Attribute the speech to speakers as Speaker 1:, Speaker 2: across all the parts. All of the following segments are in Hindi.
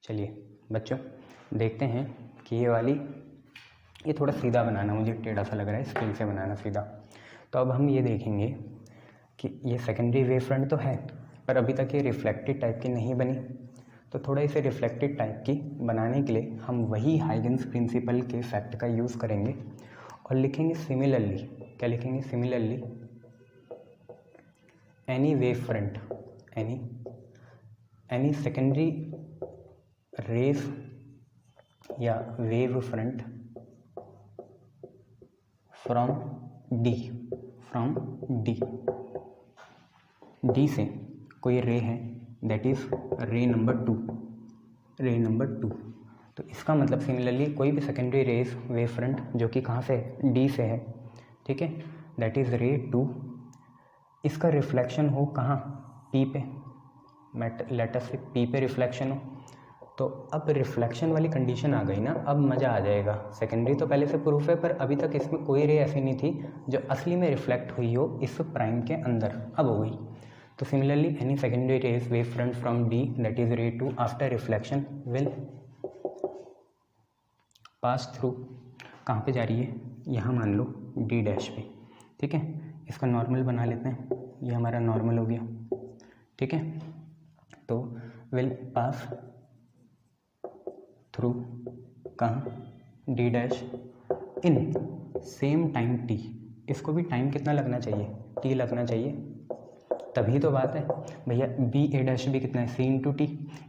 Speaker 1: चलिए बच्चों देखते हैं कि ये थोड़ा सीधा बनाना, मुझे टेढ़ा सा लग रहा है, स्केल से बनाना सीधा। तो अब हम ये देखेंगे कि ये सेकेंडरी वेव फ्रंट तो है, पर अभी तक ये रिफ्लेक्टेड टाइप की नहीं बनी। तो थोड़ा इसे रिफ्लेक्टेड टाइप की बनाने के लिए हम वही हाइगन्स प्रिंसिपल के फैक्ट का यूज़ करेंगे और लिखेंगे सिमिलरली। क्या लिखेंगे? Similarly any wave front, any secondary rays या वेव फ्रंट फ्रॉम डी से कोई रे है, that is ray number two. तो इसका मतलब सिमिलरली कोई भी सेकेंडरी रेज वेव फ्रंट जो कि कहाँ से, डी से है, ठीक है, दैट इज रे 2, इसका रिफ्लेक्शन हो कहाँ, पी पे, लेटर से पी पे रिफ्लेक्शन हो। तो अब रिफ्लेक्शन वाली कंडीशन आ गई ना, अब मज़ा आ जाएगा। सेकेंडरी तो पहले से प्रूफ है, पर अभी तक इसमें कोई रे ऐसी नहीं थी जो असली में रिफ्लेक्ट हुई हो इस प्राइम के अंदर, अब हो गई। तो similarly any secondary rays wave front from D that is ray 2 after reflection will pass through, कहाँ पे जा रही है, यहाँ मान लो डी डैश पे, ठीक है। इसका नॉर्मल बना लेते हैं, ये हमारा नॉर्मल हो गया, ठीक है। तो विल पास थ्रू कहाँ, D dash in same time T. इसको भी टाइम कितना लगना चाहिए, टी लगना चाहिए, तभी तो बात है भैया। बी ए डैश भी कितना है, C into T,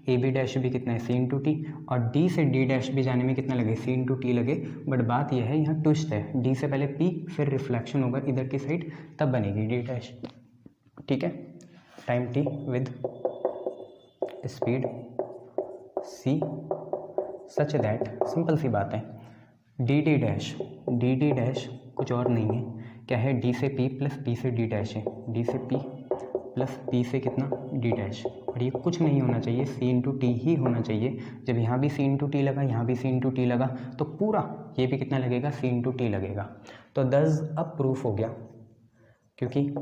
Speaker 1: A B dash भी कितना है, सी इंटू टी, और डी से डी डैश भी जाने में कितना लगे, सी इंटू टी लगे। बट बात यह है, यहाँ ट्विस्ट है, डी से पहले पी फिर रिफ्लेक्शन होगा इधर की साइड, तब बनेगी डी डैश, ठीक है। Time T with speed C such that, simple सी बात है, डी डी डैश कुछ और नहीं है, क्या है, डी से पी प्लस पी से डी डैश है, डी से पी प्लस पी से कितना, डी डैश। और ये कुछ नहीं होना चाहिए, सी इंटू टी ही होना चाहिए। जब यहाँ भी सी इंटू टी लगा, यहाँ भी सी इंटू टी लगा, तो पूरा ये भी कितना लगेगा, सी इंटू टी लगेगा। तो 10 अब प्रूफ हो गया, क्योंकि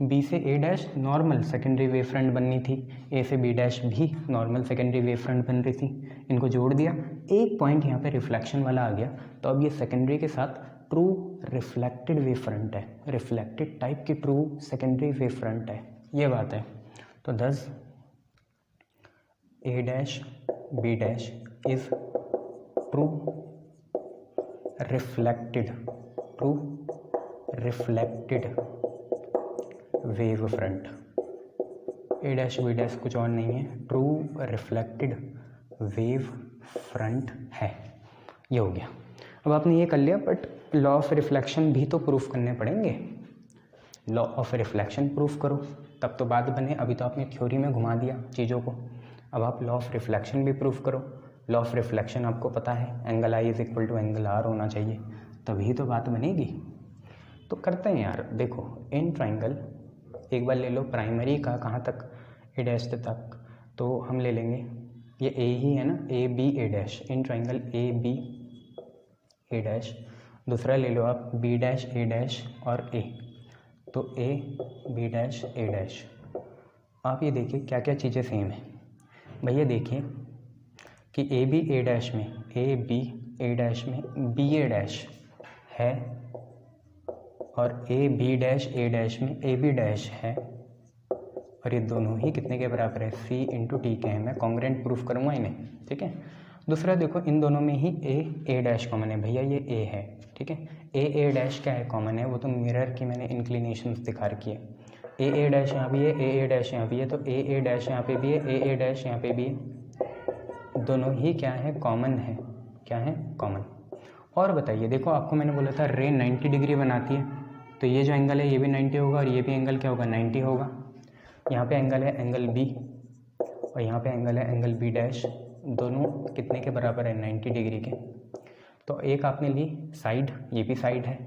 Speaker 1: बी से A dash normal secondary wave front बननी थी, ए से बी डैश भी नॉर्मल सेकेंडरी वेव फ्रंट बन रही थी, इनको जोड़ दिया, एक पॉइंट यहाँ पे रिफ्लेक्शन वाला आ गया। तो अब ये सेकेंडरी के साथ ट्रू रिफ्लेक्टेड वेव फ्रंट है, रिफ्लेक्टेड टाइप की ट्रू सेकेंडरी वेव फ्रंट है, ये बात है। तो 10 A dash B dash is true reflected wave front. A dash B dash कुछ और नहीं है, ट्रू रिफ्लेक्टेड वेव फ्रंट है, ये हो गया। अब आपने ये कर लिया, बट लॉ ऑफ रिफ्लेक्शन भी तो प्रूफ करने पड़ेंगे। लॉ ऑफ रिफ्लेक्शन प्रूफ करो तब तो बात बने। अभी तो आपने थ्योरी में घुमा दिया चीज़ों को, अब आप लॉ ऑफ रिफ्लेक्शन भी प्रूफ करो। लॉ ऑफ रिफ्लेक्शन आपको पता है, angle i is equal to angle r होना चाहिए, तभी तो बात बनेगी। तो करते हैं यार, देखो इन ट्राइंगल एक बार ले लो, प्राइमरी का कहाँ तक, ए डैश तक, तो हम ले लेंगे ये ए ही है ना, A B A dash, in triangle A B A dash. दूसरा ले लो आप बी डैश ए डैश और ए, तो A B dash A dash. आप ये देखिए क्या क्या चीज़ें सेम है भैया। देखिए कि ए बी ए डैश में, ए बी ए डैश में बी ए डैश है, और A B dash A dash में ए बी डैश है, और ये दोनों ही कितने के बराबर है, सी इंटू टी के हैं। मैं कॉन्ग्रेंट प्रूफ करूँगा इन्हें, ठीक है। दूसरा देखो इन दोनों में ही ए डैश कॉमन है भैया, ये ए है, ठीक है। ए डैश क्या है, कॉमन है, वो तो मिरर की मैंने इंक्लिनेशंस दिखा रखी है। ए डैश यहाँ भी है, ए डैश यहाँ भी है, तो ए डैश यहाँ पे भी है, ए डैश यहाँ पे भी है, दोनों ही क्या है, कॉमन है, क्या है, कॉमन। और बताइए, देखो आपको मैंने बोला था रे 90 डिग्री बनाती है, तो ये जो एंगल है ये भी 90 होगा, और ये भी एंगल क्या होगा, 90 होगा। यहाँ पे एंगल है एंगल बी, और यहाँ पे एंगल है एंगल बी डैश, दोनों कितने के बराबर है, 90 डिग्री के। तो एक आपने ली साइड, ये भी साइड है,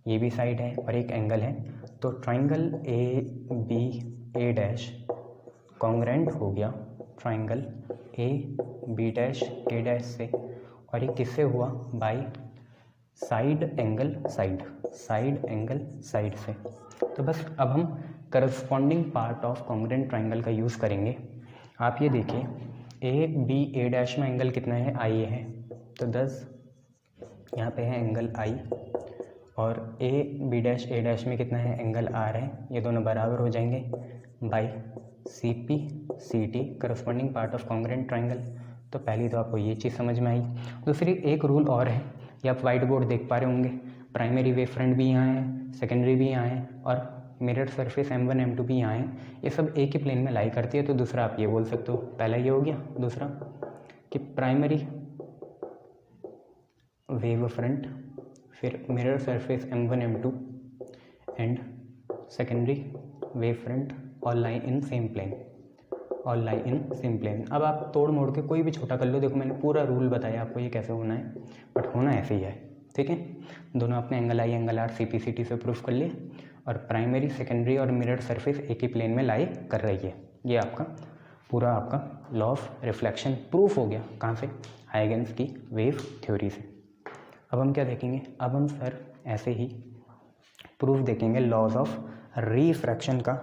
Speaker 1: ये भी साइड है, और एक एंगल है, तो triangle A B A dash congruent हो गया triangle A B dash A dash से, और ये किससे हुआ, बाई साइड एंगल साइड से। तो बस अब हम corresponding part of congruent triangle का यूज़ करेंगे। आप ये देखिए ए बी ए डैश में एंगल कितना है, आई है, तो 10 यहाँ पे है एंगल आई, और A B dash A dash में कितना है, एंगल आर है, ये दोनों बराबर हो जाएंगे by C P C T corresponding part of congruent triangle. तो पहली तो आपको ये चीज़ समझ में आई। दूसरी एक रूल और है, ये आप वाइट बोर्ड देख पा रहे होंगे, प्राइमरी वेव फ्रंट भी यहाँ है, सेकेंडरी भी यहाँ है, और मिरर सरफेस M1 M2 भी यहाँ है, ये सब एक ही प्लेन में लाई करती है। तो दूसरा आप ये बोल सकते हो, पहला ये हो गया, दूसरा कि प्राइमरी वेव फ्रंट, फिर mirror surface M1 M2 and secondary wave front all lie in same plane, all lie in same plane. अब आप तोड़ मोड़ के कोई भी छोटा कर लो, देखो मैंने पूरा रूल बताया आपको ये कैसे होना है, बट होना ऐसे ही है, ठीक है। दोनों अपने angle I angle are CP/CT से प्रूफ कर लिए, और प्राइमरी सेकेंडरी और मिरर सरफेस एक ही प्लेन में लाई कर रही है। ये आपका पूरा आपका लॉ ऑफ रिफ्लेक्शन प्रूफ हो गया, कहाँ से, हाइगेंस की वेव थ्योरी से। अब हम क्या देखेंगे, अब हम सर ऐसे ही प्रूफ देखेंगे लॉज ऑफ रिफ्रैक्शन का,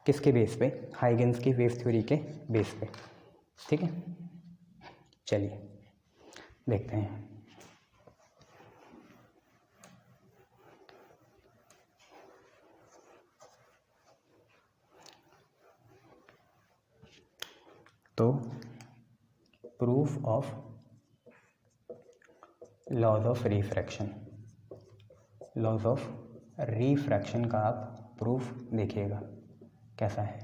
Speaker 1: किसके बेस पे, हाइगेंस की वेव थ्योरी के बेस पे, ठीक है। चलिए देखते हैं। तो proof of laws of refraction, laws of refraction का आप प्रूफ देखिएगा कैसा है।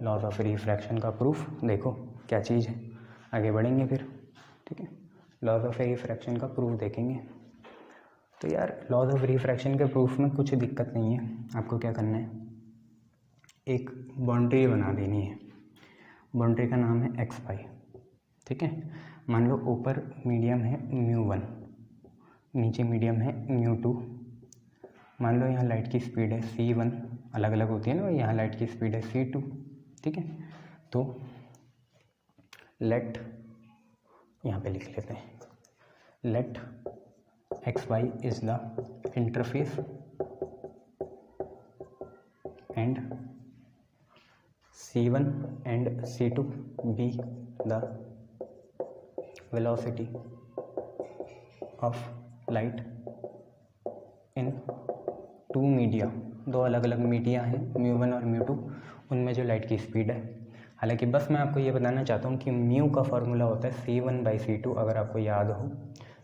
Speaker 1: लॉज ऑफ रिफ्रैक्शन का प्रूफ देखो क्या चीज़ है, आगे बढ़ेंगे फिर, ठीक है। लॉज ऑफ रिफ्रैक्शन का प्रूफ देखेंगे। तो यार लॉज ऑफ रिफ्रैक्शन के प्रूफ में कुछ दिक्कत नहीं है, आपको क्या करना है, एक बाउंड्री बना देनी है। बाउंड्री का नाम है एक्स वाई, ठीक है। मान लो ऊपर मीडियम है μ1, नीचे मीडियम है μ2। मान लो यहाँ लाइट की स्पीड है c1, अलग अलग होती है ना, यहाँ लाइट की स्पीड है c2, ठीक है। तो लेट, यहाँ पे लिख लेते हैं, let X Y is the interface and c1 and c2 be the velocity of light in two media। दो अलग अलग मीडिया हैं μ1 और μ2, उनमें जो लाइट की स्पीड है। हालांकि बस मैं आपको ये बताना चाहता हूँ कि म्यू का फार्मूला होता है c1/c2, अगर आपको याद हो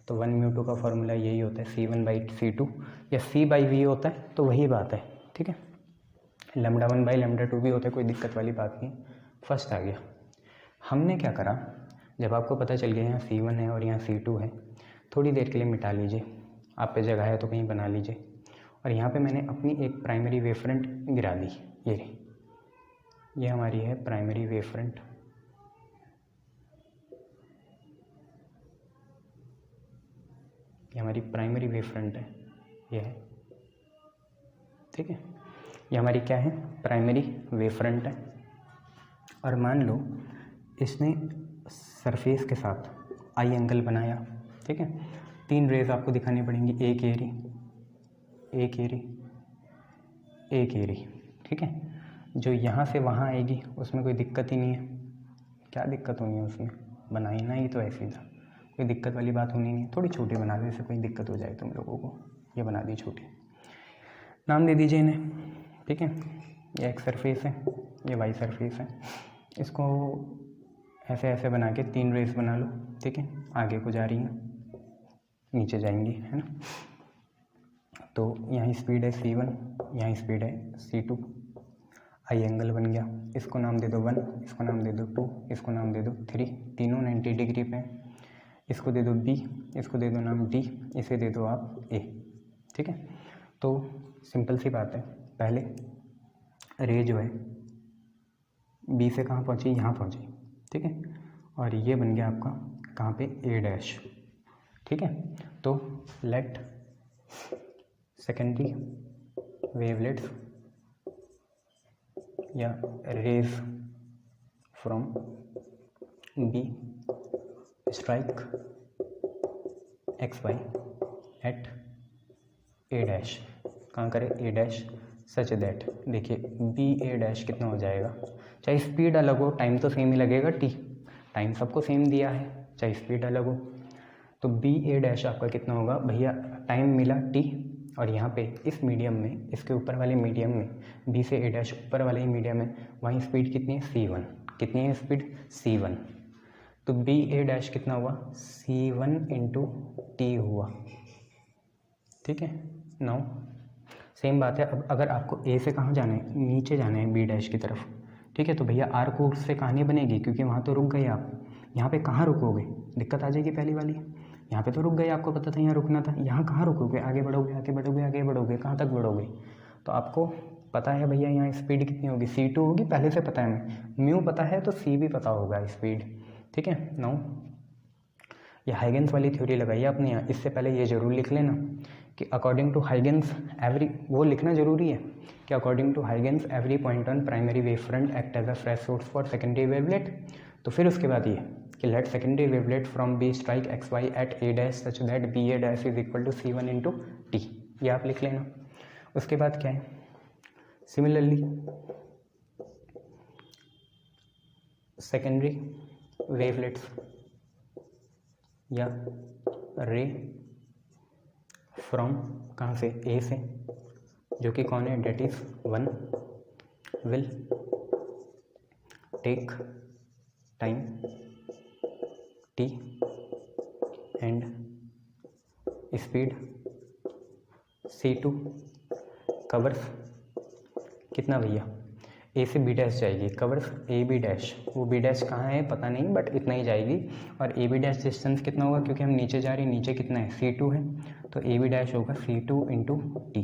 Speaker 1: तो 1μ2 का फार्मूला यही होता है c1/c2, या c/v होता है, तो वही बात है, ठीक है। λ1/λ2 भी होता है, कोई दिक्कत वाली बात नहीं। फर्स्ट आ गया, हमने क्या करा, जब आपको पता चल गया यहाँ c1 है और यहाँ c2 है, थोड़ी देर के लिए मिटा लीजिए, आप पे जगह है तो कहीं बना लीजिए। और यहाँ पे मैंने अपनी एक प्राइमरी वेव फ्रंट गिरा दी, ये हमारी है प्राइमरी वेव फ्रंट। ये हमारी प्राइमरी वेव फ्रंट है, ये है, ठीक है। ये हमारी क्या है, प्राइमरी वेव फ्रंट है। और मान लो इसने सरफेस के साथ आई एंगल बनाया, ठीक है। 3 रेज आपको दिखानी पड़ेंगी, एक एरी, एक एरी, एक एरी, ठीक है। जो यहाँ से वहाँ आएगी उसमें कोई दिक्कत ही नहीं है, क्या दिक्कत होनी है उसमें, बनाना ही तो है सीधा, कोई दिक्कत वाली बात होनी नहीं है। थोड़ी छोटी बना दो, इससे कोई दिक्कत हो जाए तुम लोगों को, ये बना दी छोटी, नाम दे दीजिए इन्हें, ठीक है। ये एक सरफेस है, ये वाई सरफेस है, इसको ऐसे ऐसे बना के 3 रेस बना लो, ठीक है। आगे को जा रही हैं, नीचे जाएंगी, है ना। तो यहाँ स्पीड है c1, यहाँ स्पीड है c2, आई एंगल बन गया, इसको नाम दे दो 1, इसको नाम दे दो 2, इसको नाम दे दो 3, तीनों 90 डिग्री पे। इसको दे दो b, इसको दे दो नाम d, इसे दे दो आप a, ठीक है। तो सिंपल सी बात है, पहले रे जो है b से कहाँ पहुँची, यहाँ पहुँची, ठीक है। और ये बन गया आपका कहाँ पे, a डैश, ठीक है। तो लेट सेकेंडरी वेवलेट्स या rays from b strike X Y at a dash, कहाँ करें, a डैश सच दैट, देखिए बी ए डैश कितना हो जाएगा, चाहे स्पीड अलग हो टाइम तो सेम ही लगेगा टी, टाइम सबको सेम दिया है चाहे स्पीड अलग हो। तो बी ए डैश आपका कितना होगा भैया, टाइम मिला टी और यहाँ पे इस मीडियम में, इसके ऊपर वाले मीडियम में, बी से ए डैश ऊपर वाले ही मीडियम में, वहीं स्पीड कितनी है c1, कितनी है स्पीड c1। तो बी ए डैश कितना हुआ c1 इंटू टी हुआ, ठीक है। नाउ सेम बात है, अब अगर आपको ए से कहाँ जाना है, नीचे जाना है बी डैश की तरफ, ठीक है। तो भैया आर कोर्स से कहानी बनेगी क्योंकि वहाँ तो रुक गए आप, यहाँ पे कहाँ रुकोगे, दिक्कत आ जाएगी पहली वाली। यहाँ पे तो रुक गए, आपको पता था यहाँ रुकना था, यहाँ कहाँ रुकोगे, आगे बढ़ोगे आगे बढ़ोगे आगे बढ़ोगे, कहाँ तक बढ़ोगे। तो आपको पता है भैया यहाँ स्पीड कितनी होगी, c2 होगी, पहले से पता है हमें, म्यू पता है तो c भी पता होगा स्पीड, ठीक है। नाउ ये हाइगेंस वाली थ्योरी लगाई है आपने यहाँ, इससे पहले ये जरूर लिख लेना कि अकॉर्डिंग टू हाइगेंस एवरी, वो लिखना जरूरी है कि according to Huygens every point on primary wave front act as a fresh source for secondary wavelet. तो फिर उसके बाद ये कि let secondary wavelet from B strike X Y at A dash such that B A dash is equal to c1 into T, ये आप लिख लेना। उसके बाद क्या है, सिमिलरली सेकेंडरी वेवलेट्स या रे फ्रॉम कहाँ से, ए से, जो कि कौन है, that is 1, will take time T and speed c2 covers कितना भैया, ए से बी डैश जाएगी, कवर्स ए बी डैश, वो बी डैश कहाँ है पता नहीं बट इतना ही जाएगी, और ए बी डैश डिस्टेंस कितना होगा क्योंकि हम नीचे जा रहे हैं, नीचे कितना है c2 है, तो ए बी डैश होगा c2 इंटू टी।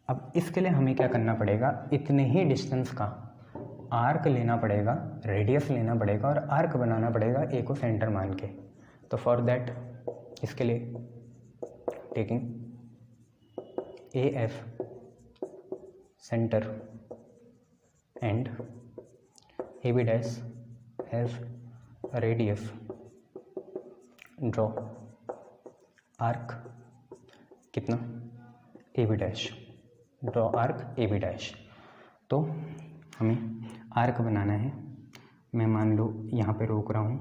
Speaker 1: अब इसके लिए हमें क्या करना पड़ेगा, इतने ही डिस्टेंस का आर्क लेना पड़ेगा, रेडियस लेना पड़ेगा और आर्क बनाना पड़ेगा ए को सेंटर मान के। तो फॉर दैट इसके लिए taking A F centre and A B dash as radius, draw arc कितना, A B dash, draw arc A B dash. तो हमें आर्क बनाना है, मैं मान लो यहाँ पे रोक रहा हूँ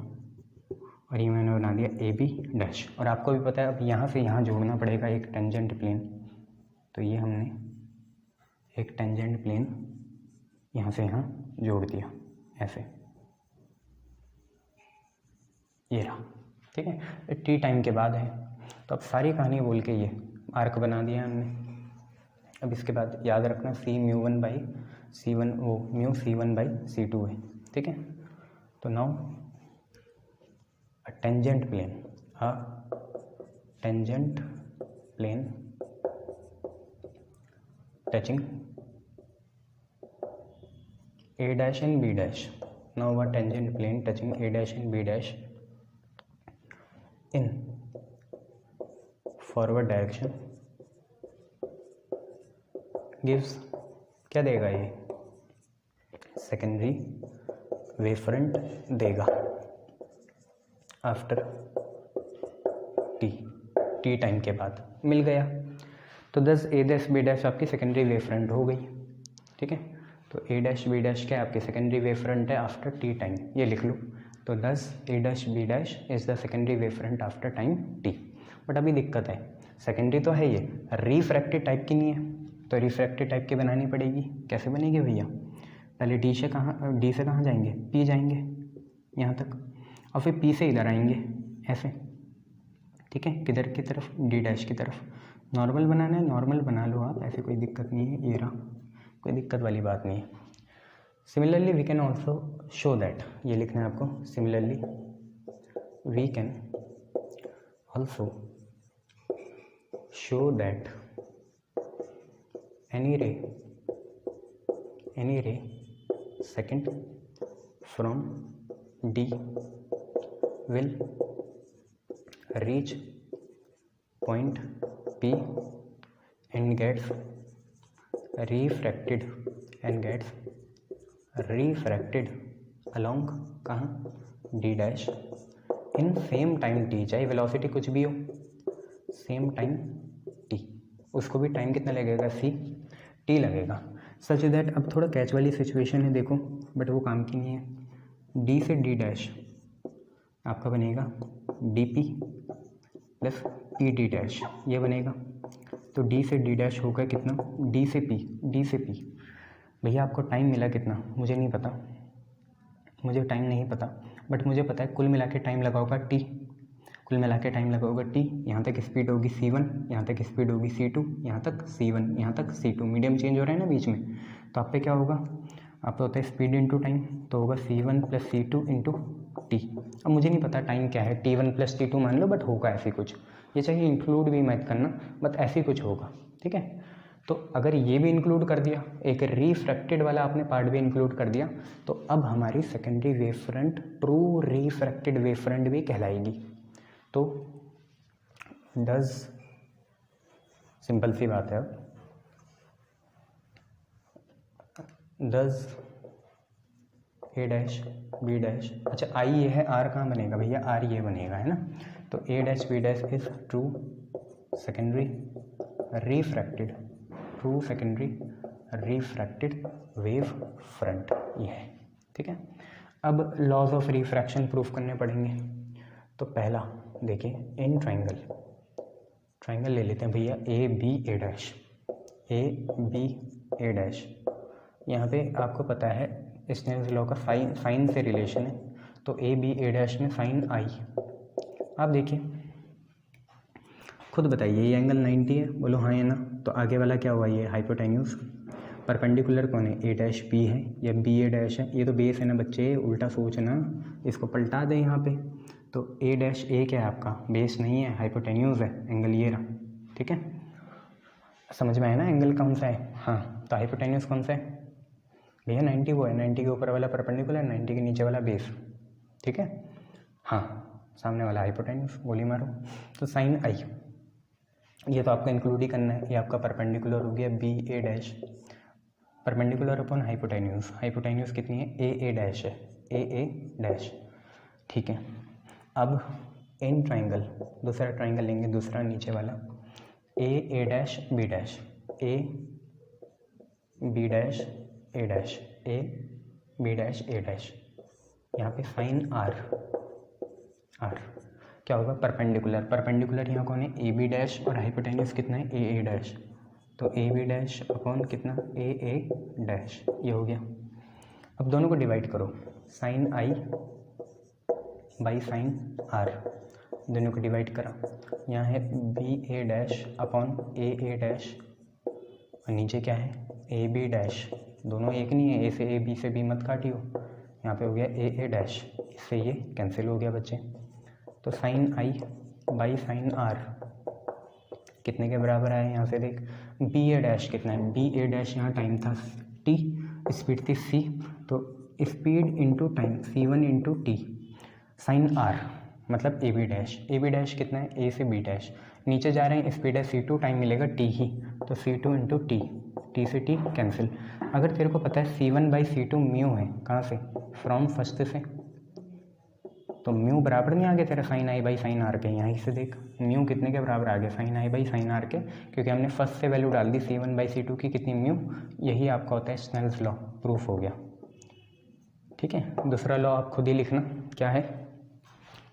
Speaker 1: और ये मैंने बना दिया ए बी डैश, और आपको भी पता है अब यहाँ से यहाँ जोड़ना पड़ेगा एक टेंजेंट प्लेन, तो ये हमने एक टेंजेंट प्लेन यहाँ से यहाँ जोड़ दिया ऐसे, ये रहा, ठीक है। टी टाइम के बाद है, तो अब सारी कहानी बोल के ये आर्क बना दिया हमने। अब इसके बाद याद रखना सी म्यू 1 बाई c1, वो म्यू c1 बाई c2 है, ठीक है। तो now a tangent plane touching a dash and b dash, now a tangent plane touching a dash and b dash in forward direction gives, क्या देगा ये, सेकेंडरी वेव फ्रंट देगा आफ्टर टी टाइम के बाद, मिल गया। तो 10 ए डैश बी डैश आपकी सेकेंडरी वेव फ्रंट हो गई, ठीक है। तो ए डैश बी डैश क्या आपकी सेकेंडरी वेव फ्रंट है आफ्टर टी टाइम, ये लिख लो। तो 10 A dash B dash is the secondary wave front after time T. But अभी दिक्कत है, सेकेंडरी तो है ये, रिफ्रैक्टेड टाइप की नहीं है, तो रिफ्रैक्टेड टाइप की बनानी पड़ेगी। कैसे बनेगी भैया, पहले डी से कहाँ जाएंगे, पी जाएंगे यहाँ तक, और फिर पी से इधर आएंगे ऐसे, ठीक है, किधर की तरफ, डी डैश की तरफ। नॉर्मल बनाना है नॉर्मल बना लो आप, ऐसे कोई दिक्कत नहीं है, ये रहा, कोई दिक्कत वाली बात नहीं है। Similarly we can also show that, ये लिखना है आपको, similarly we can also show that any ray second from D will reach point P and gets refracted along कहाँ, D dash in same time t, चाहे वेलोसिटी कुछ भी हो, सेम टाइम t, उसको भी टाइम कितना लगेगा c, टी लगेगा। सच दैट अब थोड़ा कैच वाली सिचुएशन है देखो, बट वो काम की नहीं है। डी से डी डैश आपका बनेगा D P plus E D dash, ये बनेगा। तो डी से डी डैश होगा कितना, डी से पी, डी से पी। भैया आपको टाइम मिला कितना, मुझे नहीं पता, मुझे टाइम नहीं पता, बट मुझे पता है कुल मिला के टाइम लगा होगा टी, कुल मिला के टाइम लगा होगा टी। यहाँ तक स्पीड होगी c1, यहाँ तक स्पीड होगी c2, यहाँ तक c1, यहाँ तक c2, मीडियम चेंज हो रहा है ना बीच में। तो आप पे क्या होगा, आप पे होता है स्पीड इंटू टाइम, तो होगा c1 plus c2 into T. अब मुझे नहीं पता टाइम क्या है, t1 प्लस t2 मान लो, बट होगा ऐसे कुछ, ये चाहिए इंक्लूड भी मत करना, बट ऐसे कुछ होगा, ठीक है। तो अगर ये भी इंक्लूड कर दिया, एक रिफ्रैक्टेड वाला आपने पार्ट भी इंक्लूड कर दिया, तो अब हमारी secondary wave front true refracted wave front भी कहलाएगी। तो डज, सिंपल सी बात है, अब does A dash B dash, अच्छा आई ये है, आर कहाँ बनेगा भैया, आर ये बनेगा, है ना। तो A dash B dash is true secondary refracted, true secondary refracted wave front, ये है, ठीक है। अब लॉज ऑफ रिफ्रैक्शन प्रूफ करने पड़ेंगे। तो पहला देखिए, इन ट्राइंगल, ट्राइंगल ले लेते हैं भैया, A B A dash, A B A dash. यहाँ पे आपको पता है स्नेल्स लॉ का साइन से रिलेशन है, तो ए बी ए डैश में साइन आई। आप देखिए खुद बताइए, ये एंगल 90 है, बोलो हाँ या ना। तो आगे वाला क्या हुआ, ये हाइपोटेन्यूज, परपेंडिकुलर कौन है, ए डैश बी है या बी ए डैश है, ये तो बेस है ना बच्चे, उल्टा सोचना, इसको पलटा दें यहाँ पे। तो ए डैश ए क्या है आपका, बेस नहीं है, हाइपोटेन्यूज है, एंगल ये रहा, ठीक है। समझ में आया ना एंगल कौन सा है, हाँ। तो हाइपोटेन्यूज कौन सा है भैया, 90 वो है, 90 के ऊपर वाला परपेंडिकुलर, 90 के नीचे वाला बेस, ठीक है, हाँ। सामने वाला हाइपोटेन्यूज, गोली मारो। तो साइन आई, ये तो आपका इंक्लूड ही करना है, ये आपका परपेंडिकुलर हो गया B A dash, perpendicular upon hypotenuse, hypotenuse कितनी है, ए डैश है, ए डैश, ठीक है। अब इन ट्राइंगल, दूसरा ट्राइंगल लेंगे, दूसरा नीचे वाला, A dash B dash, A B dash A dash, A B dash A dash. यहाँ पे साइन आर, आर क्या होगा, परपेंडिकुलर, परपेंडिकुलर यहाँ कौन है, ए बी डैश, और हाइपोटेन्यूज कितना है, ए डैश। तो ए बी डैश अपॉन कितना, ए डैश, ये हो गया। अब दोनों को डिवाइड करो, sine i by sine r, दोनों को डिवाइड करा, यहाँ है B A dash upon A dash, और नीचे क्या है, ए बी डैश, दोनों एक नहीं है, ए से ए, बी से बी मत काटियो, यहाँ पे हो गया ए डैश, इससे ये कैंसिल हो गया बच्चे। तो sine i by sine r कितने के बराबर आया, यहाँ से देख, बी ए डैश कितना है, बी ए डैश यहाँ टाइम था टी, स्पीड थी सी, तो speed into time c1 into T, sine r मतलब ए बी डैश कितना है, ए से बी डैश, नीचे जा रहे हैं स्पीड है c2, टाइम मिलेगा टी ही, तो c2 इंटू टी, टी से टी कैंसिल। अगर तेरे को पता है c1 बाई c2 म्यू है, कहाँ से, फ्रॉम फर्स्ट से, तो म्यू बराबर में आ गया तेरा sine i by sine r के, यहाँ से देख म्यू कितने के बराबर आ गया, sine i by sine r के, क्योंकि हमने फर्स्ट से वैल्यू डाल दी c1 बाई c2 की कितनी, म्यू। यही आपका होता है स्नेल्स लॉ, प्रूफ हो गया, ठीक है। दूसरा लॉ आप खुद ही लिखना, क्या है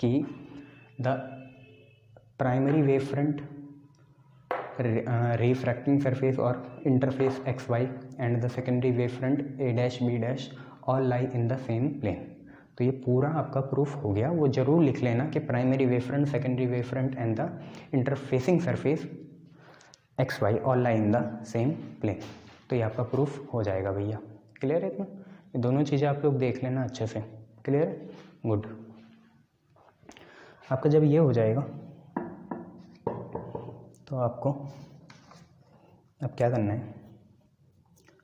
Speaker 1: कि the primary wave front refracting surface और interface X Y and the secondary wave front A dash B dash all lie in the same plane. तो ये पूरा आपका प्रूफ हो गया। वो जरूर लिख लेना कि primary wave front, secondary wave front and the interfacing surface X Y all lie in the same plane. तो ये आपका प्रूफ हो जाएगा भैया। क्लियर है इतना? ये दोनों चीज़ें आप लोग देख लेना अच्छे से। क्लियर है? गुड। आपका जब ये हो जाएगा तो आपको अब क्या करना है,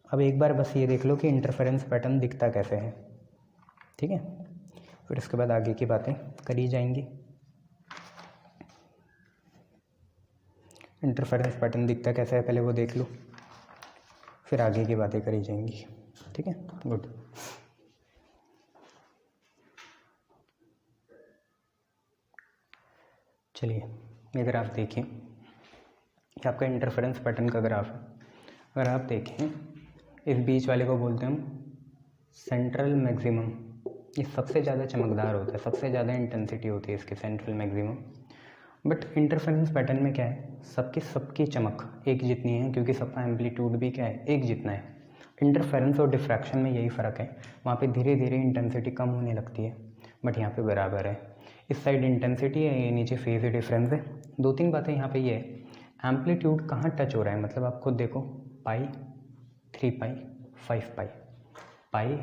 Speaker 1: अब एक बार बस ये देख लो कि इंटरफेरेंस पैटर्न दिखता कैसे है, ठीक है। फिर इसके बाद आगे की बातें करी जाएंगी। इंटरफेरेंस पैटर्न दिखता कैसे है पहले वो देख लो, फिर आगे की बातें करी जाएंगी, ठीक है। गुड। चलिए ये ग्राफ देखिए, ये आपका इंटरफेरेंस पैटर्न का ग्राफ है। अगर आप देखें इस बीच वाले को बोलते हैं हम सेंट्रल मैक्सिमम। ये सबसे ज़्यादा चमकदार होता है, सबसे ज़्यादा इंटेंसिटी होती है इसकी central maximum. But interference pattern में क्या है, सबकी चमक एक जितनी है, क्योंकि सबका एम्पलीट्यूड भी क्या है, एक जितना है। इंटरफेरेंस और डिफ्रैक्शन में यही फ़र्क है, वहाँ पे धीरे धीरे इंटेंसिटी कम होने लगती है, बट यहाँ पे बराबर है। इस साइड इंटेंसिटी है, ये नीचे फेज डिफरेंस है। 2-3 बातें यहाँ पे ये है, एम्पलीट्यूड कहाँ टच हो रहा है, मतलब आप खुद देखो, पाई, 3 पाई, 5 पाई, पाई,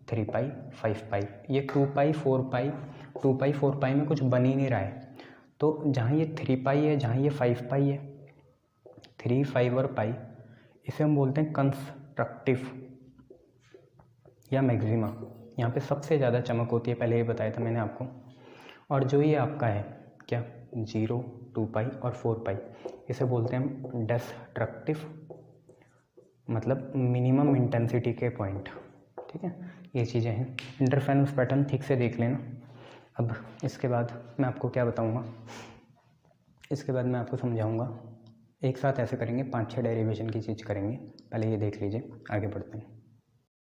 Speaker 1: 3 पाई, 5 पाई, ये 2 पाई, 4 पाई, 2 पाई 4 पाई में कुछ बन ही नहीं रहा है। तो जहाँ ये 3 पाई है, जहाँ ये 5 पाई है, 3, 5 और पाई, इसे हम बोलते हैं कंस्ट्रक्टिव या मैक्सिमा। यहाँ पे सबसे ज़्यादा चमक होती है, पहले ये बताया था मैंने आपको। और जो ये आपका है क्या, 0, 2 पाई और 4 पाई, इसे बोलते हैं हम डिस्ट्रक्टिव, मतलब मिनिमम इंटेंसिटी के पॉइंट। ठीक है, ये चीज़ें हैं। इंटरफेरेंस पैटर्न ठीक से देख लेना। अब इसके बाद मैं आपको क्या बताऊंगा, इसके बाद मैं आपको समझाऊंगा। एक साथ ऐसे करेंगे, 5-6 डेरिवेशन की चीज़ करेंगे। पहले ये देख लीजिए, आगे बढ़ते हैं।